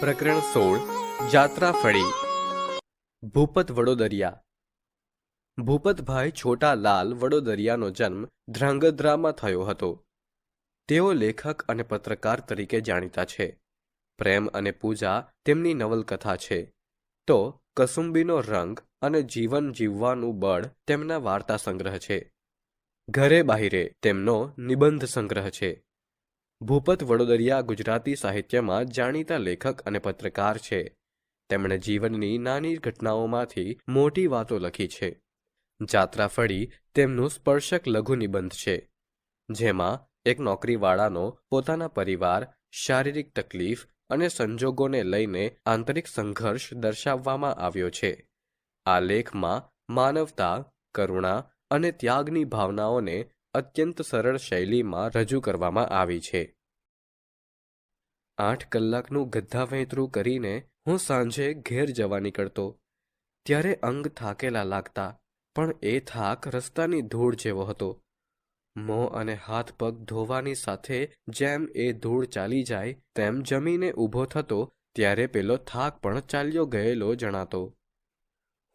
પ્રકરણ 16 જાત્રાફળી। ભૂપત વડોદરિયા। ભૂપતભાઈ છોટાલાલ વડોદરિયાનો જન્મ ધ્રાંગધ્રામાં થયો હતો। તેઓ લેખક અને પત્રકાર તરીકે જાણીતા છે। પ્રેમ અને પૂજા તેમની નવલકથા છે, તો કસુંબીનો રંગ અને જીવન જીવવાનું બળ તેમના વાર્તા સંગ્રહ છે। ઘરે બાહિરે તેમનો નિબંધ સંગ્રહ છે। ભૂપત વડોદરિયા ગુજરાતી સાહિત્યમાં જાણીતા લેખક અને પત્રકાર છે। તેમણે જીવનની નાની ઘટનાઓમાંથી મોટી વાતો લખી છે। જાત્રાફળી તેમનું સ્પર્શક લઘુ નિબંધ છે, જેમાં એક નોકરીવાળાનો પોતાના પરિવાર, શારીરિક તકલીફ અને સંજોગોને લઈને આંતરિક સંઘર્ષ દર્શાવવામાં આવ્યો છે। આ લેખમાં માનવતા, કરુણા અને ત્યાગની ભાવનાઓને અત્યંત સરળ શૈલીમાં રજૂ કરવામાં આવી છે। 8 કલાકનું ગધા વેંતરું કરીને હું સાંજે ઘેર જવા નીકળતો, ત્યારે અંગ થાકેલા લાગતા, પણ એ થાક રસ્તાની ધૂળ જેવો હતો। મોં અને હાથ પગ ધોવાની સાથે જેમ એ ધૂળ ચાલી જાય તેમ જમીને ઊભો થતો, ત્યારે પેલો થાક પણ ચાલ્યો ગયેલો જણાતો।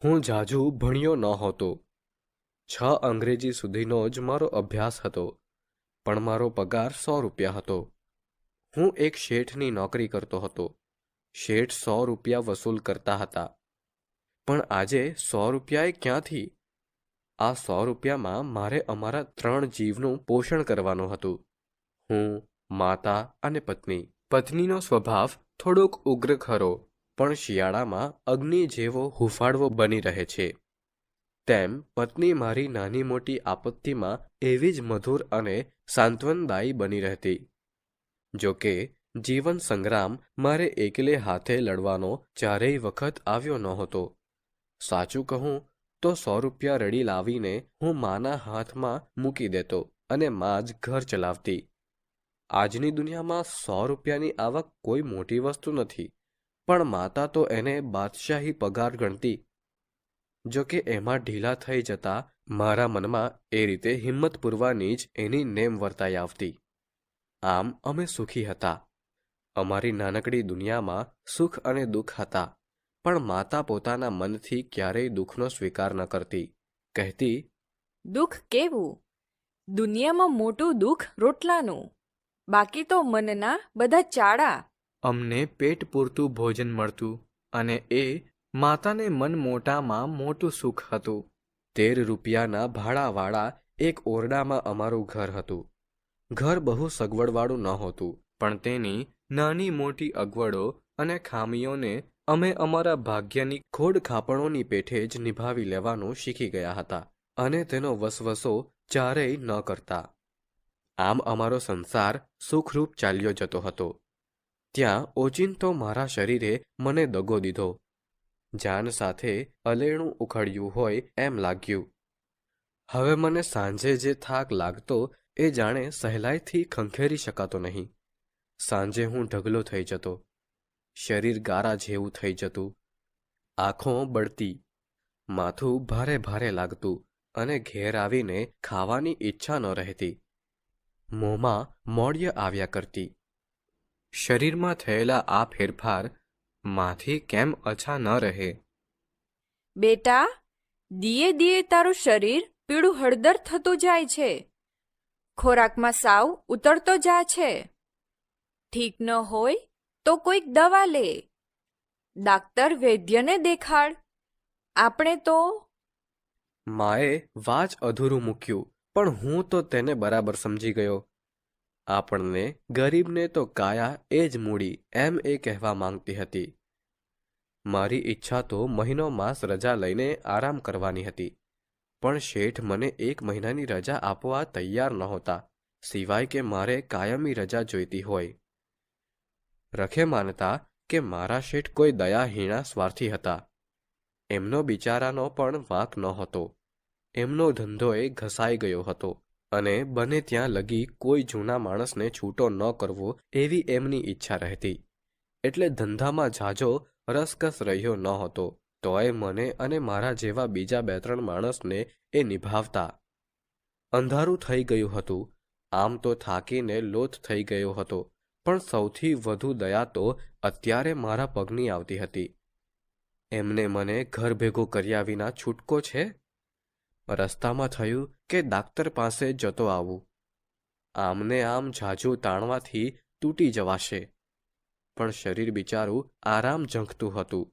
હું ઝાઝું ભણ્યો નહોતો। 6 અંગ્રેજી સુધીનો જ મારો અભ્યાસ હતો, પણ મારો પગાર 100 રૂપિયા હતો। હું એક શેઠની નોકરી કરતો હતો। શેઠ 100 રૂપિયા વસૂલ કરતા હતા, પણ આજે 100 રૂપિયાએ ક્યાંથી? આ 100 રૂપિયામાં મારે અમારા 3 જીવનું પોષણ કરવાનું હતું, હું, માતા અને પત્ની। પત્નીનો સ્વભાવ થોડોક ઉગ્ર ખરો, પણ શિયાળામાં અગ્નિ જેવો હૂંફાળવો બની રહે છે, તેમ પત્ની મારી નાની મોટી આપત્તિમાં એવી જ મધુર અને સાંત્વનદાયી બની રહેતી। જો કે જીવન સંગ્રામ મારે એકલે હાથે લડવાનો ચારેય વખત આવ્યો નહોતો। સાચું કહું તો 100 રૂપિયા રડી લાવીને હું માના હાથમાં મૂકી દેતો અને મા જ ઘર ચલાવતી। આજની દુનિયામાં 100 રૂપિયાની આવક કોઈ મોટી વસ્તુ નથી, પણ માતા તો એને બાદશાહી પગાર ગણતી। જો કે એમાં ઢીલા થઈ જતા મારા મનમાં એ રીતે હિંમત પૂરવાની જ એની નેમ વર્તાઈ આવતી। આમ અમે સુખી હતા। અમારી નાનકડી દુનિયામાં સુખ અને દુઃખ હતા, પણ માતા પોતાના મનથી ક્યારેય દુઃખનો સ્વીકાર ન કરતી। કહેતી, દુઃખ કેવું? દુનિયામાં મોટું દુઃખ રોટલાનું, બાકી તો મનના બધા ચાડા। અમને પેટ પૂરતું ભોજન મળતું, અને એ માતાને મન મોટામાં મોટું સુખ હતું। 13 રૂપિયાના ભાડાવાળા એક ઓરડામાં અમારું ઘર હતું। ઘર બહુ સગવડવાળું નહોતું, પણ તેની નાની મોટી અગવડો અને ખામીઓને અમે અમારા ભાગ્યની ખોડ ખાપણોની પેઠે જ નિભાવી લેવાનું શીખી ગયા હતા, અને તેનો વસવસો ચારેય ન કરતા। આમ અમારો સંસાર સુખરૂપ ચાલ્યો જતો હતો। ત્યાં ઓચિંતો મારા શરીરે મને દગો દીધો। જાન સાથે અલેણું ઉખડ્યું હોય એમ લાગ્યું। હવે મને સાંજે જે થાક લાગતો એ જાણે સહેલાઈથી ખંખેરી શકાતો નહીં। સાંજે હું ઢગલો થઈ જતો, શરીર ગારા જેવું થઈ જતું, આંખો બળતી, માથું ભારે ભારે લાગતું અને ઘેર આવીને ખાવાની ઈચ્છા ન રહેતી। મોંમાં મોળિય આવ્યા કરતી। શરીરમાં થયેલા આ ફેરફાર માંથી કેમ અછા ન રહે? બેટા, દિયે દિયે તારું શરીર પીળું હળદર થતું જાય છે, ખોરાકમાં સાવ ઉતરતો જા છે। ઠીક ન હોય તો કોઈક દવા લે, ડાક્ટર વૈદ્યને દેખાડ। આપણે તો… માએ વાચ અધૂરું મૂક્યું, પણ હું તો તેને બરાબર સમજી ગયો। આપણને ગરીબને તો કાયા એ જ મૂડી, એમ એ કહેવા માંગતી હતી। મારી ઈચ્છા તો મહિનો માસ રજા લઈને આરામ કરવાની હતી, પણ શેઠ મને 1 મહિનાની રજા આપવા તૈયાર નહોતા, સિવાય કે મારે કાયમી રજા જોઈતી હોય। રખે માનતા કે મારા શેઠ કોઈ દયાહીણા સ્વાર્થી હતા। એમનો બિચારાનો પણ વાંક નહોતો। એમનો ધંધોએ ઘસાઈ ગયો હતો, અને બને ત્યાં લગી કોઈ જૂના માણસને છૂટો ન કરવો એવી એમની ઈચ્છા રહેતી, એટલે ધંધામાં ઝાઝો રસકસ રહ્યો નહોતો, તોય મને અને મારા જેવા બીજા 2-3 માણસને એ નિભાવતા। અંધારું થઈ ગયું હતું। આમ તો થાકીને લોથ થઈ ગયો હતો, પણ સૌથી વધુ દયા તો અત્યારે મારા પગની આવતી હતી. એમને મને ઘર ભેગો કર્યા વિના છૂટકો છે? રસ્તામાં થયું કે ડાક્ટર પાસે જતો આવું. આમને આમ ઝાઝું તાણવાથી તૂટી જવાશે. પણ શરીર બિચારું આરામ ઝંખતું હતું.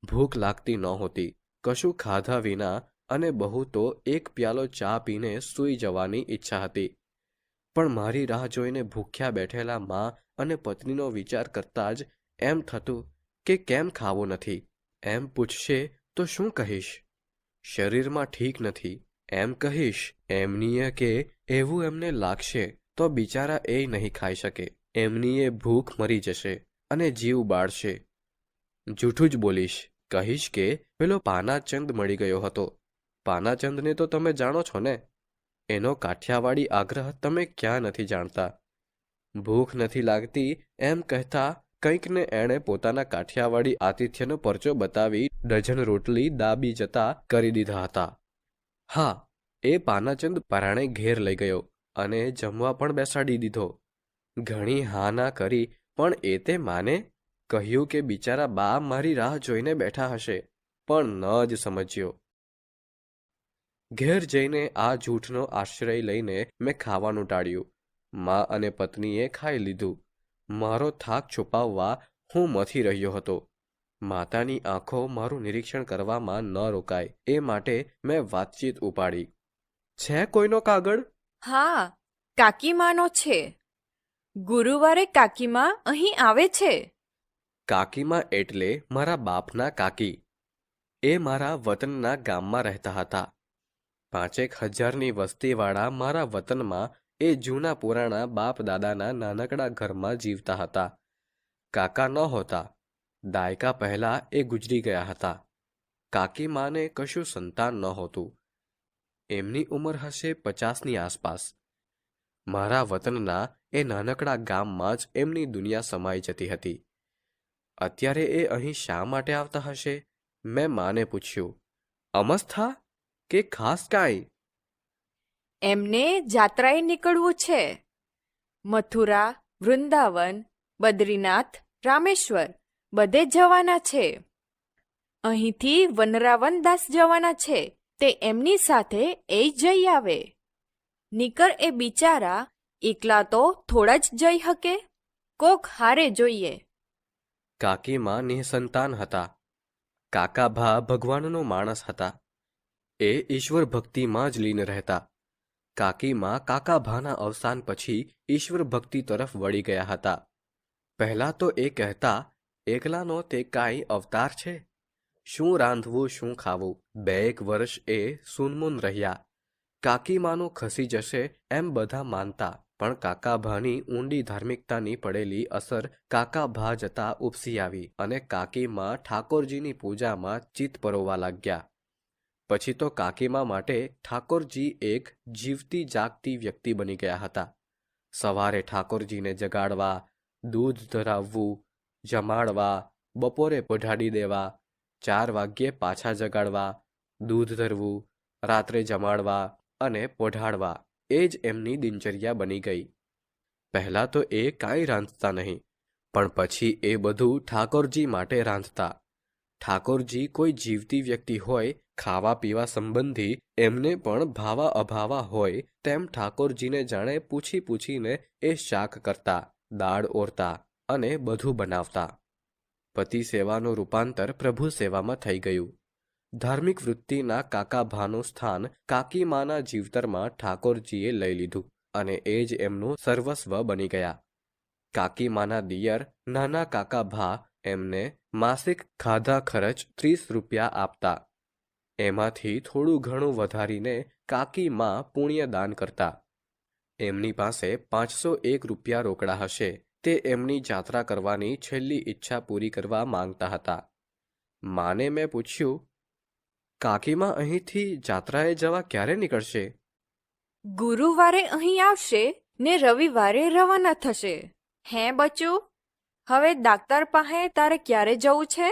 ભૂખ લાગતી નહોતી, કશું ખાધા વિના, અને બહુ તો એક પ્યાલો ચા પીને સૂઈ જવાની ઈચ્છા હતી. પણ મારી રાહ જોઈને ભૂખ્યા બેઠેલા મા અને પત્નીનો વિચાર કરતાં જ એમ થતું કે કેમ ખાવું નથી. એમ પૂછશે તો શું કહીશ? શરીરમાં ઠીક નથી એમ કહીશ. એમનીએ કે એવું એમને લાગશે તો બિચારા એ નહીં ખાઈ શકે. એમનીએ ભૂખ મરી જશે અને જીવ બાળશે. જૂઠું જ બોલીશ. કહીશ કે પેલો પાનાચંદ મળી ગયો હતો. પાનાચંદને તો તમે જાણો છો ને? એનો કાઠિયાવાડી આગ્રહ તમે ક્યાં નથી જાણતા. ભૂખ નથી લાગતી એમ કહેતા કંઈકને એણે પોતાના કાઠિયાવાડી આતિથ્યનો પરચો બતાવી ડઝન રોટલી દાબી જતા કરી દીધા હતા. હા, એ પાનાચંદ પરાણે ઘેર લઈ ગયો અને જમવા પણ બેસાડી દીધો. ઘણી હા ના કરી પણ એ તે માને. કહ્યું કે બિચારા બા મારી રાહ જોઈને બેઠા હશે, પણ ન જ સમજ્યો. ઘેર જઈને આ જૂઠનો આશ્રય લઈને મેં ખાવાનું ટાળ્યું. મા અને પત્નીએ ખાઈ લીધું. મારો થાક છુપાવવા હું મથી રહ્યો હતો. માતાની આંખો મારું નિરીક્ષણ કરવામાં ન રોકાય એ માટે મેં વાતચીત ઉપાડી. છે કોઈનો કાગળ? હા, કાકીમાનો છે. ગુરુવારે કાકીમા અહીં આવે છે. કાકીમાં એટલે મારા બાપના કાકી. એ મારા વતનના ગામમાં રહેતા હતા. 5,000ની વસ્તીવાળા મારા વતનમાં એ જૂના પુરાણા બાપ દાદાના નાનકડા ઘરમાં જીવતા હતા. કાકા નહોતા. દાયકા પહેલા એ ગુજરી ગયા હતા. કાકી માને કશું સંતાન નહોતું. એમની ઉંમર હશે 50ની આસપાસ. મારા વતનના એ નાનકડા ગામમાં જ એમની દુનિયા સમાઈ જતી હતી. અત્યારે એ અહીં શા માટે આવતા હશે? મેં માને પૂછ્યું. અમસ્થા કે ખાસ કાંઈ? એમને જાત્રાએ નીકળવું છે. મથુરા, વૃંદાવન, બદ્રીનાથ, રામેશ્વર બધે જવાના છે. અહીંથી વનરાવન દાસ જવાના છે. તે એમની સાથે એ જઈ આવે. નીકર એ બિચારા એકલા તો થોડા જ જઈ શકે. કોક હારે જોઈએ. કાકીમાં નિઃસંતાન હતા. કાકાભા ભગવાનનો માણસ હતા. એ ઈશ્વર ભક્તિમાં જ લીન રહેતા. કાકીમાં કાકાભાના અવસાન પછી ઈશ્વર ભક્તિ તરફ વળી ગયા હતા. પહેલાં તો એ કહેતા, એકલાનો તે કાંઈ અવતાર છે? શું રાંધવું, શું ખાવું? 2 વર્ષ એ સૂનમૂન રહ્યા. કાકીમાનું ખસી જશે એમ બધા માનતા, પણ કાકાભાની ઊંડી ધાર્મિકતાની પડેલી અસર કાકાભા જતા ઉપસી આવી અને કાકીમાં ઠાકોરજીની પૂજામાં ચિત્ત પરોવા લાગ્યા. પછી તો કાકીમા માટે ઠાકોરજી એક જીવતી જાગતી વ્યક્તિ બની ગયા હતા. સવારે ઠાકોરજીને જગાડવા, દૂધ ધરાવવું, જમાડવા, બપોરે પઢાડી દેવા, 4 વાગ્યે પાછા જગાડવા, દૂધ ધરવું, રાત્રે જમાડવા અને પઢાડવા એ જ એમની દિનચર્યા બની ગઈ. પહેલાં તો એ કાંઈ રાંધતા નહીં, પણ પછી એ બધું ઠાકોરજી માટે રાંધતા. ઠાકોરજી કોઈ જીવતી વ્યક્તિ હોય, ખાવા પીવા સંબંધી એમને પણ ભાવા અભાવા હોય તેમ ઠાકોરજીને જાણે પૂછી પૂછીને એ શાક કરતા, દાળ ઓરતા અને બધું બનાવતા. પતિ સેવાનું રૂપાંતર પ્રભુ સેવામાં થઈ ગયું. ધાર્મિક વૃત્તિના કાકાભાનું સ્થાન કાકીમાના જીવતરમાં ઠાકોરજીએ લઈ લીધું અને એ જ એમનું સર્વસ્વ બની ગયા. કાકીમાના દિયર નાના કાકાભા એમને માસિક ખાધા ખર્ચ 30 રૂપિયા આપતા. એમાંથી થોડું ઘણું વધારીને કાકીમા પુણ્યદાન કરતા. એમની પાસે 501 રૂપિયા રોકડા હશે. તે એમની જાત્રા કરવાની છેલ્લી ઈચ્છા પૂરી કરવા માંગતા હતા. માને મેં પૂછ્યું, કાકીમા અહીંથી જાત્રાએ જવા ક્યારે નીકળશે? ગુરુવારે અહીં આવશે ને રવિવારે રવાના થશે. હે બચ્ચું, હવે ડાક્ટર પાસે તારે ક્યારે જવું છે?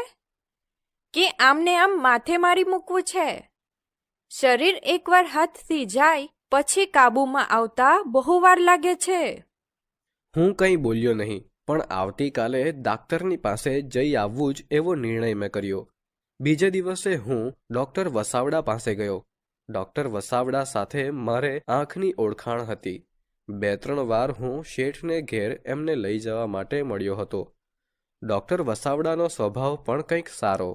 કે આમને આમ માથે મારી મૂકવું છે? શરીર એકવાર હાથથી જાય પછી કાબૂમાં આવતા બહુ વાર લાગે છે. હું કંઈ બોલ્યો નહીં, પણ આવતીકાલે ડાક્ટરની પાસે જઈ આવવું જ એવો નિર્ણય મેં કર્યો. બીજે દિવસે હું ડૉક્ટર વસાવડા પાસે ગયો. ડૉક્ટર વસાવડા સાથે મારે આંખની ઓળખાણ હતી. 2-3 વાર હું શેઠને ઘેર એમને લઈ જવા માટે મળ્યો હતો. ડૉક્ટર વસાવડાનો સ્વભાવ પણ કંઈક સારો.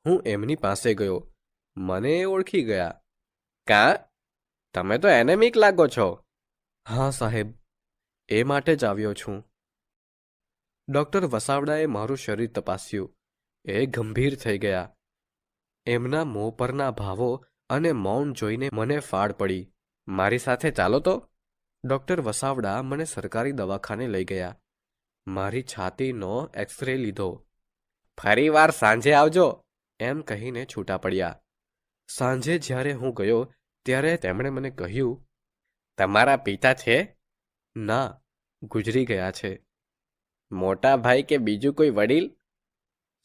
હું એમની પાસે ગયો. મને એ ઓળખી ગયા. કાં, તમે તો એનેમિક લાગો છો. હા સાહેબ, એ માટે જ આવ્યો છું. ડૉક્ટર વસાવડાએ મારું શરીર તપાસ્યું. એ ગંભીર થઈ ગયા. એમના મોં પરના ભાવો અને મૌન જોઈને મને ફાડ પડી. મારી સાથે ચાલો તો. ડૉક્ટર વસાવડા મને સરકારી દવાખાને લઈ ગયા. મારી છાતીનો એક્સરે લીધો. ફરી વાર સાંજે આવજો એમ કહીને છૂટા પડ્યા. સાંજે જ્યારે હું ગયો ત્યારે તેમણે મને કહ્યું, તમારા પિતા છે? ના, ગુજરી ગયા છે. મોટા ભાઈ કે બીજું કોઈ વડીલ?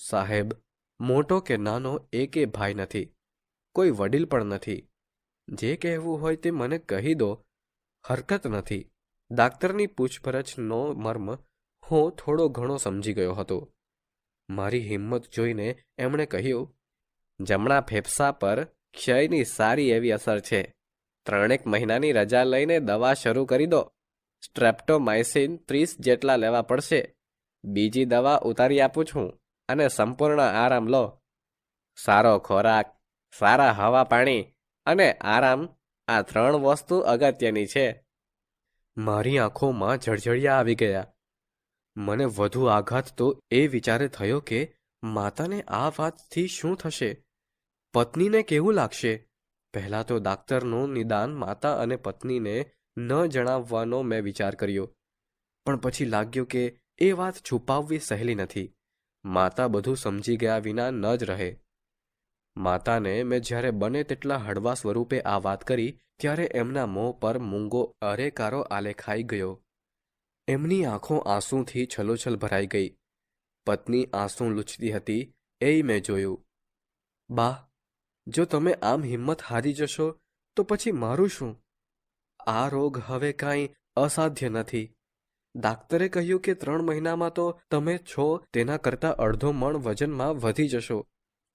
સાહેબ, મોટો કે નાનો એકે ભાઈ નથી, કોઈ વડીલ પણ નથી. જે કહેવું હોય તે મને કહી દો. હરકત નથી. ડાક્ટરની પૂછપરછનો મર્મ હું થોડો ઘણો સમજી ગયો હતો. મારી હિંમત જોઈને એમણે કહ્યું, જમણા ફેફસા પર ક્ષયની સારી એવી અસર છે. 3 મહિનાની રજા લઈને દવા શરૂ કરી દો. સ્ટ્રેપ્ટોમાઇસિન 30 જેટલા લેવા પડશે. બીજી દવા ઉતારી આપું છું અને સંપૂર્ણ આરામ લો. સારો ખોરાક, સારા હવા પાણી અને આરામ, આ 3 વસ્તુ અગત્યની છે. મારી આંખોમાં જળજળિયા આવી ગયા. મને વધુ આઘાત તો એ વિચારે થયો કે માતાને આ વાતથી શું થશે, પત્નીને કેવું લાગશે. પહેલાં તો ડાક્ટરનું નિદાન માતા અને પત્નીને ન જણાવવાનો મેં વિચાર કર્યો, પણ પછી લાગ્યું કે એ વાત છુપાવવી સહેલી નથી. માતા બધું સમજી ગયા વિના ન જ રહે. માતાને મેં જ્યારે બને તેટલા હળવા સ્વરૂપે આ વાત કરી ત્યારે એમના મોં પર મૂંગો અરેકારો આલેખાઈ ગયો. એમની આંખો આંસુથી છલોછલ ભરાઈ ગઈ. પત્ની આંસુ લૂછતી હતી એ મેં જોયું. બા, જો તમે આમ હિંમત હારી જશો તો પછી મારું શું? આ રોગ હવે કાંઈ અસાધ્ય નથી. ડાક્ટરે કહ્યું કે 3 મહિનામાં તો તમે છો તેના કરતાં અડધો મણ વજનમાં વધી જશો.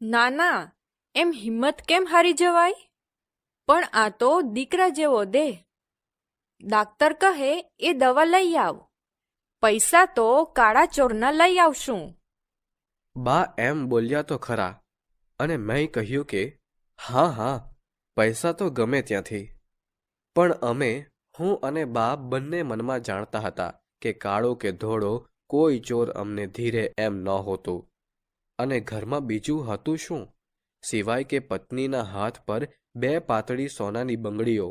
ના ના, એમ હિંમત કેમ હારી જવાય? પણ આ તો દીકરા જેવો દેહ. ડાક્ટર કહે એ દવા લઈ આવ. પૈસા તો કાળા ચોરના લઈ આવશું. બા એમ બોલ્યા તો ખરા, અને મેં કહ્યું કે હા હા, પૈસા તો ગમે ત્યાંથી. પણ અમે, હું અને બા બંને મનમાં જાણતા હતા કે કાળો કે ધોળો કોઈ ચોર અમને ધીરે એમ નહોતું. અને ઘરમાં બીજું હતું શું, સિવાય કે પત્નીના હાથ પર 2 પાતળી સોનાની બંગડીઓ,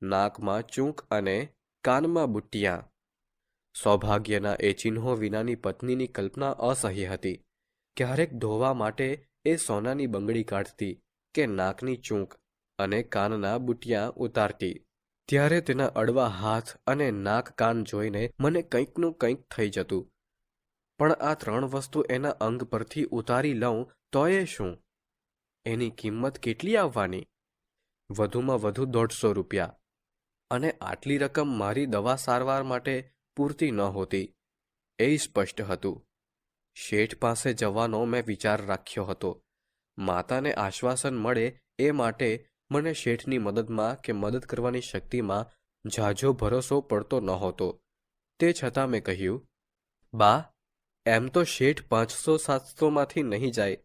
નાકમાં ચૂંક અને કાનમાં બુટ્ટિયાં. સૌભાગ્યના એ ચિહ્નો વિનાની પત્નીની કલ્પના અસહ્ય હતી. ક્યારેક ધોવા માટે એ સોનાની બંગડી કાઢતી કે નાકની ચૂંક અને કાનના બુટિયા ઉતારતી, ત્યારે તેના અડવા હાથ અને નાક કાન જોઈને મને કંઈકનું કંઈક થઈ જતું. પણ આ 3 વસ્તુ એના અંગ પરથી ઉતારી લઉં તોય શું? એની કિંમત કેટલી આવવાની? વધુમાં વધુ 150 રૂપિયા. અને આટલી રકમ મારી દવા સારવાર માટે પૂરતી નહોતી, એ સ્પષ્ટ હતું. શેઠ પાસે જવાનો મેં વિચાર રાખ્યો હતો. માતાને આશ્વાસન મળે એ માટે મને શેઠની મદદમાં કે મદદ કરવાની શક્તિમાં ઝાઝો ભરોસો પડતો નહોતો. તે છતાં મેં કહ્યું, બા, એમ તો શેઠ 500-700માંથી નહીં જાય.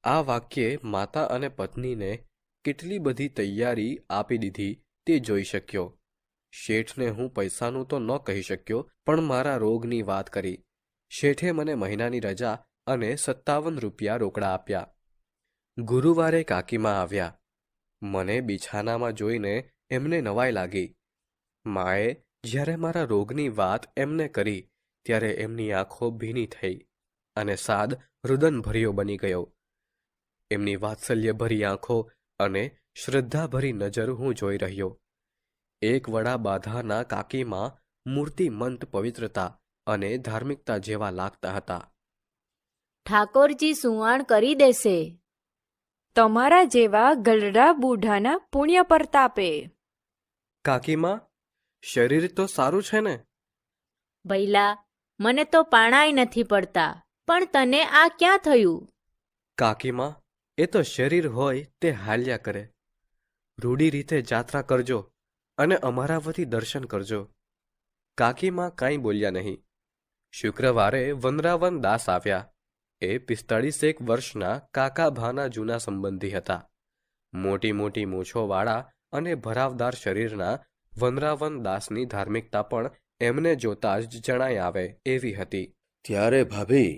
આ વાક્યે માતા અને પત્નીને કેટલી બધી તૈયારી આપી દીધી તે જોઈ શક્યો. શેઠને હું પૈસાનું તો ન કહી શક્યો, પણ મારા રોગની વાત કરી. શેઠે મને મહિનાની રજા અને 57 રૂપિયા રોકડા આપ્યા. ગુરુવારે કાકીમાં આવ્યા. મને બિછાનામાં જોઈને એમને નવાઈ લાગી. માએ જ્યારે મારા રોગની વાત એમને કરી ત્યારે એમની આંખો ભીની થઈ અને સાદ રુદનભર્યો બની ગયો. એમની વાત્સલ્યભરી આંખો અને શ્રદ્ધાભરી નજર હું જોઈ રહ્યો. એક વડા બાધાના કાકીમાં મૂર્તિમંત પવિત્રતા અને ધાર્મિકતા જેવા લાગતા હતા. ઠાકોરજી સુવાણ કરી દેશે. તમારા જેવા ગલડા બૂઢાના પુણ્ય પ્રતાપે. કાકીમાં, શરીર તો સારું છે ને? ભૈલા, મને તો પાણાય નથી પડતા, પણ તને આ ક્યાં થયું? કાકીમાં, એ તો શરીર હોય તે હાલ્યા કરે. રૂઢી રીતે જાત્રા કરજો અને અમારા વતી દર્શન કરજો. કાકીમાં કાંઈ બોલ્યા નહીં. શુક્રવારે વનરાવન દાસ આવ્યા. એ 45 વર્ષના કાકાભાના જૂના સંબંધી હતા. મોટી મોટી મૂછોવાળા અને ભરાવદાર શરીરના વનરાવન દાસની ધાર્મિકતા પણ એમને જોતા જ જણાઈ આવે એવી હતી. ત્યારે ભાભી,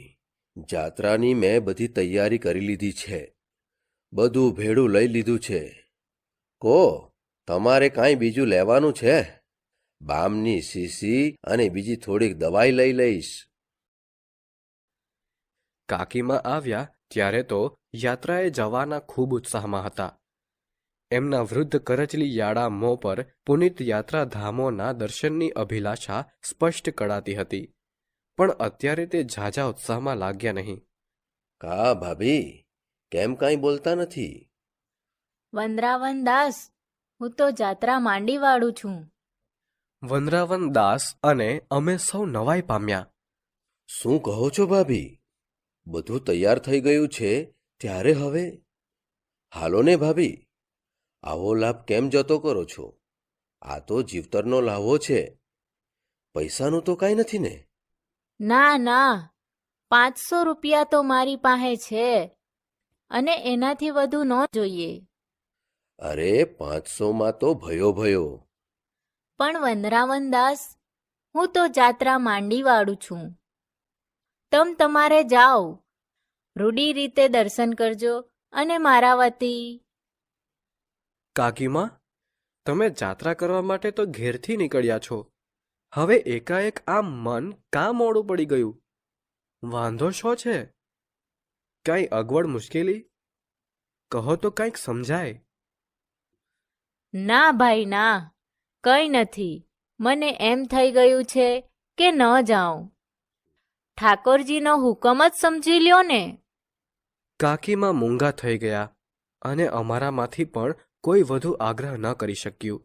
જાત્રાની મેં બધી તૈયારી કરી લીધી છે. બધું ભેળું લઈ લીધું છે. કો, તમારે કાંઈ બીજું લેવાનું છે? બામની શીશી અને બીજી થોડીક દવાઈ લઈ લઈશ. કાકીમાં આવ્યા ત્યારે તો યાત્રાએ જવાના ખૂબ ઉત્સાહમાં હતા. એમના વૃદ્ધ કરચલી યાળા મોં પર પુનિત યાત્રાધામોના દર્શનની અભિલાષા સ્પષ્ટ કળાતી હતી. પણ અત્યારે તે ઝાઝા ઉત્સાહમાં લાગ્યા નહીં. કા ભાભી, કેમ કાંઈ બોલતા નથી? વનરાવન દાસ, હું તો જાત્રા માંડી વાળું છું. વનરાવન દાસ અને અમે સૌ નવાઈ પામ્યા. શું કહો છો ભાભી? બધું તૈયાર થઈ ગયું છે ત્યારે હવે? હાલો ને ભાભી, આવો લાભ કેમ જતો કરો છો? આ તો જીવતરનો લાહવો છે. પૈસાનું તો કાંઈ નથી ને? ના ના, 500 રૂપિયા તો મારી પાસે છે, અને એનાથી વધુ ન જોઈએ. અરે 500માં તો ભયો ભયો. પણ વનરાવન દાસ, હું તો જાત્રા માંડી વાળું છું. તમારે જાઓ, રૂઢી રીતે દર્શન કરજો અને મારા વતી. કાકીમાં, તમે જાત્રા કરવા માટે તો ઘેરથી નીકળ્યા છો. હવે એકાએક આમ મન કાં મોડું પડી ગયું? વાંધો શો છે? કાંઈ અગવડ મુશ્કેલી? કહો તો કાંઈક સમજાય. ના ભાઈ ના, કંઈ નથી. મને એમ થઈ ગયું છે કે ન જાઉં. ઠાકોરજીનો હુકમ જ સમજી લ્યો ને. કાકીમાં મૂંગા થઈ ગયા અને અમારામાંથી પણ કોઈ વધુ આગ્રહ ન કરી શક્યું.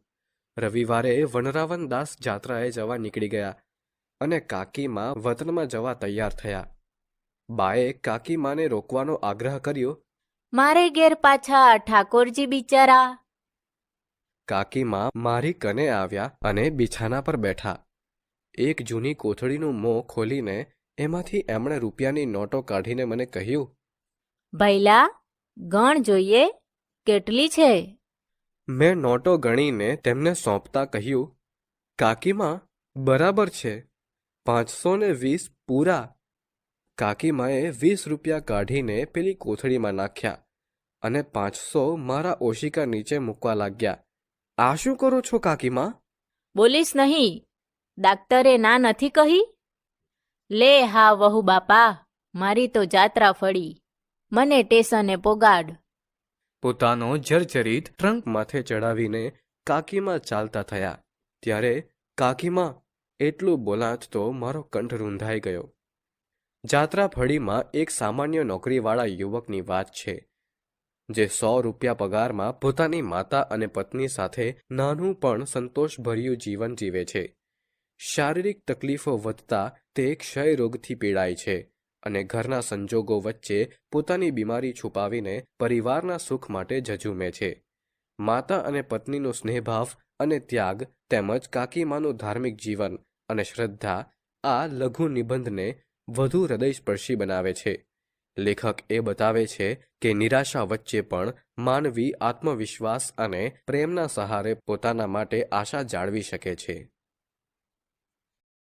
રવિવારે વનરાવન દાસ જાત્રાએ જવા નીકળી ગયા અને કાકીમાં વતનમાં જવા તૈયાર થયા. બાએ કાકીમાને રોકવાનો આગ્રહ કર્યો. મારે ઘેર પાછા ઠાકોરજી બિચારા. કાકીમાં મારી કને આવ્યા અને બિછાના પર બેઠા. એક જૂની કોથળીનું મોં ખોલીને એમાંથી એમણે રૂપિયાની નોટો કાઢીને મને કહ્યું. ભૈલા, ગણ જોઈએ, કેટલી છે? મેં નોટો ગણીને તેમને સોંપતા કહ્યું. કાકીમાં, બરાબર છે, 520 પૂરા. કાકીમાએ 20 રૂપિયા કાઢીને પેલી કોથળીમાં નાખ્યા અને 500 મારા ઓશિકા નીચે મૂકવા લાગ્યા. આ શું કરો છો કાકીમાં? બોલીશ નહીં? ડાક્ટરે ના નથી કહી? લે હા વહુ બાપા, મારી તો જાત્રા ફળી. મને ટેશને પોગાડ. પોતાનો જર્જરિત ટ્રંક માથે ચડાવીને કાકીમાં ચાલતા થયા. ત્યારે કાકીમાં એટલું બોલાત તો મારો કંઠ રૂંધાઈ ગયો. જાત્રા ફળીમાં એક સામાન્ય નોકરીવાળા યુવકની વાત છે, જે 100 રૂપિયા પગારમાં પોતાની માતા અને પત્ની સાથે નાનું પણ સંતોષભર્યું જીવન જીવે છે. શારીરિક તકલીફો વધતા તે ક્ષય રોગથી પીડાય છે અને ઘરના સંજોગો વચ્ચે પોતાની બીમારી છુપાવીને પરિવારના સુખ માટે ઝઝૂમે છે. માતા અને પત્નીનો સ્નેહભાવ અને ત્યાગ તેમજ કાકીમાનું ધાર્મિક જીવન અને શ્રદ્ધા આ લઘુ નિબંધને વધુ હૃદયસ્પર્શી બનાવે છે. લેખક એ બતાવે છે કે નિરાશા વચ્ચે પણ માનવી આત્મવિશ્વાસ અને પ્રેમના સહારે પોતાના માટે આશા જાળવી શકે છે.